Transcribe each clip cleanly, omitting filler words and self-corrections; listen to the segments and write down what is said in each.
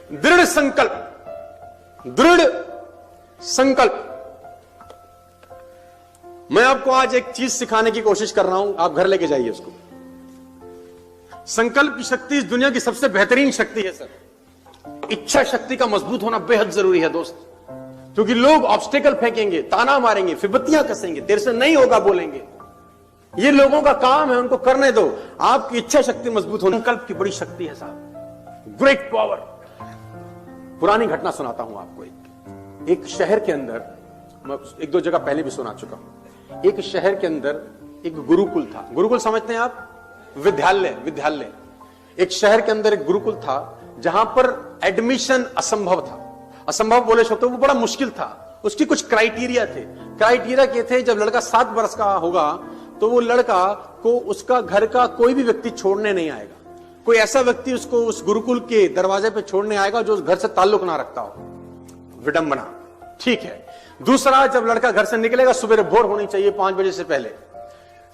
दृढ़ संकल्प, दृढ़ संकल्प। मैं आपको आज एक चीज सिखाने की कोशिश कर रहा हूं, आप घर लेके जाइए उसको। संकल्प की शक्ति इस दुनिया की सबसे बेहतरीन शक्ति है सर। इच्छा शक्ति का मजबूत होना बेहद जरूरी है दोस्त, क्योंकि लोग ऑब्स्टेकल फेंकेंगे, ताना मारेंगे, फिबत्तियां कसेंगे, तेरे से नहीं होगा बोलेंगे। ये लोगों का काम है, उनको करने दो। आपकी इच्छा शक्ति मजबूत होना संकल्प की बड़ी शक्ति है साहब, ग्रेट पावर। पुरानी घटना सुनाता हूं आपको। एक शहर के अंदर, मैं एक दो जगह पहले भी सुना चुका हूं। एक शहर के अंदर एक गुरुकुल था। गुरुकुल समझते हैं आप? विद्यालय, विद्यालय। एक शहर के अंदर एक गुरुकुल था जहां पर एडमिशन असंभव था। असंभव बोले शब्द, वो बड़ा मुश्किल था। उसकी कुछ क्राइटेरिया थे। क्राइटेरिया ये थे, जब लड़का 7 वर्ष का होगा तो वो लड़का को उसका घर का कोई भी व्यक्ति छोड़ने नहीं आएगा। कोई ऐसा व्यक्ति उसको उस गुरुकुल के दरवाजे पे छोड़ने आएगा जो उस घर से ताल्लुक ना रखता हो। विडंबना, ठीक है। दूसरा, जब लड़का घर से निकलेगा सुबह भोर होनी चाहिए 5 बजे से पहले,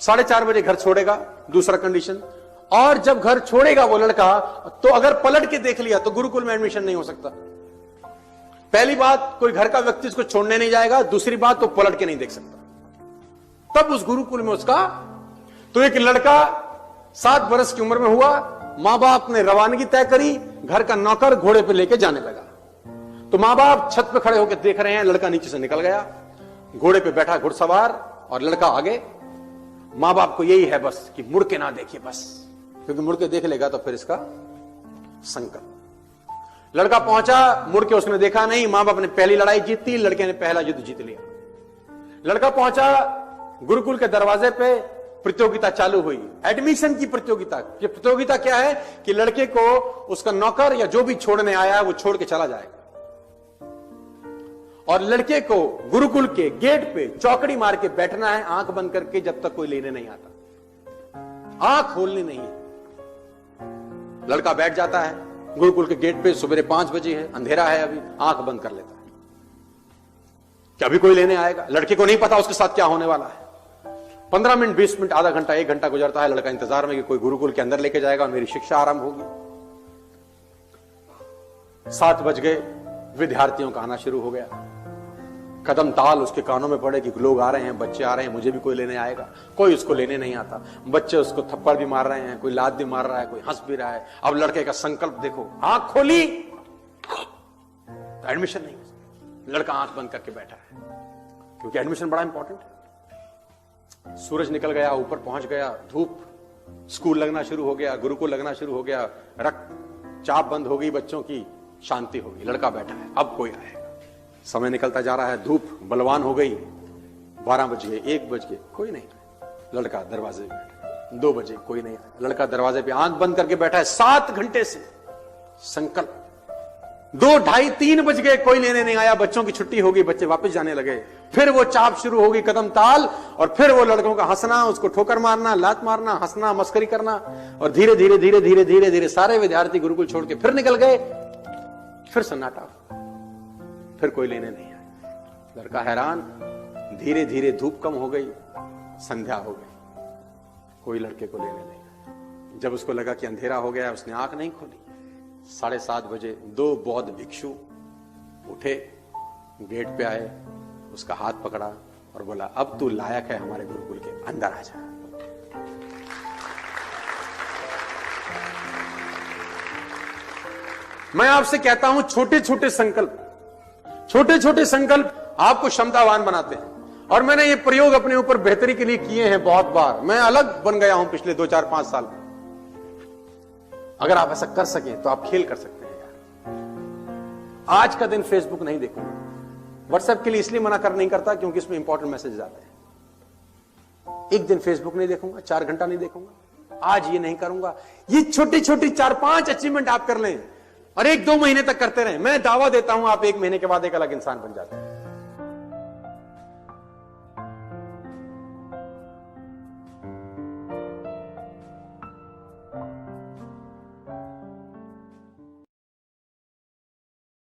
4:30 बजे घर छोड़ेगा, दूसरा कंडीशन। और जब घर छोड़ेगा वो लड़का, तो अगर पलट के देख लिया तो गुरुकुल में एडमिशन नहीं हो सकता। पहली बात, कोई घर का व्यक्ति उसको छोड़ने नहीं जाएगा। दूसरी बात, तो पलट के नहीं देख सकता। तब उस गुरुकुल में उसका, तो एक लड़का 7 वर्ष की उम्र में हुआ, मां बाप ने रवानगी तय करी, घर का नौकर घोड़े पे लेके जाने लगा। तो मां बाप छत पे खड़े होकर देख रहे हैं, लड़का नीचे से निकल गया, घोड़े पे बैठा घुड़सवार और लड़का आगे। मां बाप को यही है बस कि मुड़ के ना देखिए बस, क्योंकि मुड़ के देख लेगा तो फिर इसका संकल्प। लड़का पहुंचा, मुड़ के उसने देखा नहीं। मां बाप ने पहली लड़ाई जीती, लड़के ने पहला युद्ध जीत लिया। लड़का पहुंचा गुरुकुल के दरवाजे पे, प्रतियोगिता चालू हुई, एडमिशन की प्रतियोगिता। ये प्रतियोगिता क्या है कि लड़के को उसका नौकर या जो भी छोड़ने आया है वो छोड़ के चला जाएगा, और लड़के को गुरुकुल के गेट पे चौकड़ी मार के बैठना है, आंख बंद करके, जब तक कोई लेने नहीं आता। आंख खोलनी नहीं है। लड़का बैठ जाता है गुरुकुल के गेट पे, सुबह 5 बजे है, अंधेरा है, अभी आंख बंद कर लेता है कि अभी कोई लेने आएगा। लड़के को नहीं पता उसके साथ क्या होने वाला है। 15 मिनट, 20 मिनट, आधा घंटा, 1 घंटा गुजरता है। लड़का इंतजार में कि कोई गुरुकुल के अंदर लेके जाएगा और मेरी शिक्षा आरंभ होगी। 7 बज गए, विद्यार्थियों का आना शुरू हो गया। कदम ताल उसके कानों में पड़े कि लोग आ रहे हैं, बच्चे आ रहे हैं, मुझे भी कोई लेने आएगा। कोई उसको लेने नहीं आता। बच्चे उसको थप्पड़ भी मार रहे हैं, कोई लात भी मार रहा है, कोई हंस भी रहा है। अब लड़के का संकल्प देखो, आंख खोली तो एडमिशन नहीं। लड़का आंख बंद करके बैठा है, क्योंकि एडमिशन बड़ा इंपॉर्टेंट है। सूरज निकल गया, ऊपर पहुंच गया, धूप, स्कूल लगना शुरू हो गया, गुरुकुल लगना शुरू हो गया, रक्तचाप बंद हो गई, बच्चों की शांति हो गई। लड़का बैठा है, अब कोई आएगा। समय निकलता जा रहा है, धूप बलवान हो गई। 12 बज गए, 1 बज गए, कोई नहीं। लड़का दरवाजे पे बैठा, 2 बजे, कोई नहीं आया। लड़का दरवाजे पे आंख बंद करके बैठा है 7 घंटे से। संकल्प। 2, 2:30, 3 बज गए, कोई लेने नहीं आया। बच्चों की छुट्टी हो गई, बच्चे वापस जाने लगे। फिर वो चाप शुरू हो गई, कदम ताल, और फिर वो लड़कों का हंसना, उसको ठोकर मारना, लात मारना, हंसना, मस्करी करना। और धीरे धीरे धीरे धीरे धीरे धीरे सारे विद्यार्थी गुरुकुल छोड़ के फिर निकल गए। फिर सन्नाटा, फिर कोई लेने नहीं आया। लड़का हैरान। धीरे धीरे धूप कम हो गई, संध्या हो गई, कोई लड़के को लेने नहीं आया। जब उसको लगा कि अंधेरा हो गया, उसने आंख नहीं खोली। 7:30 बजे 2 बौद्ध भिक्षु उठे, गेट पे आए, उसका हाथ पकड़ा और बोला, अब तू लायक है हमारे गुरुकुल के, अंदर आ जा। मैं आपसे कहता हूं, छोटे छोटे संकल्प, छोटे छोटे संकल्प आपको क्षमतावान बनाते हैं। और मैंने ये प्रयोग अपने ऊपर बेहतरी के लिए किए हैं बहुत बार। मैं अलग बन गया हूं पिछले 2, 4, 5 साल में। अगर आप ऐसा कर सकें तो आप खेल कर सकते हैं यार। आज का दिन फेसबुक नहीं देखूंगा। व्हाट्सएप के लिए इसलिए मना कर नहीं करता क्योंकि इसमें इंपॉर्टेंट मैसेज आते हैं। एक दिन फेसबुक नहीं देखूंगा, 4 घंटा नहीं देखूंगा, आज ये नहीं करूंगा। ये छोटी छोटी 4-5 अचीवमेंट आप कर लें और 1-2 महीने तक करते रहें। मैं दावा देता हूं आप 1 महीने के बाद एक अलग इंसान बन जाते हैं।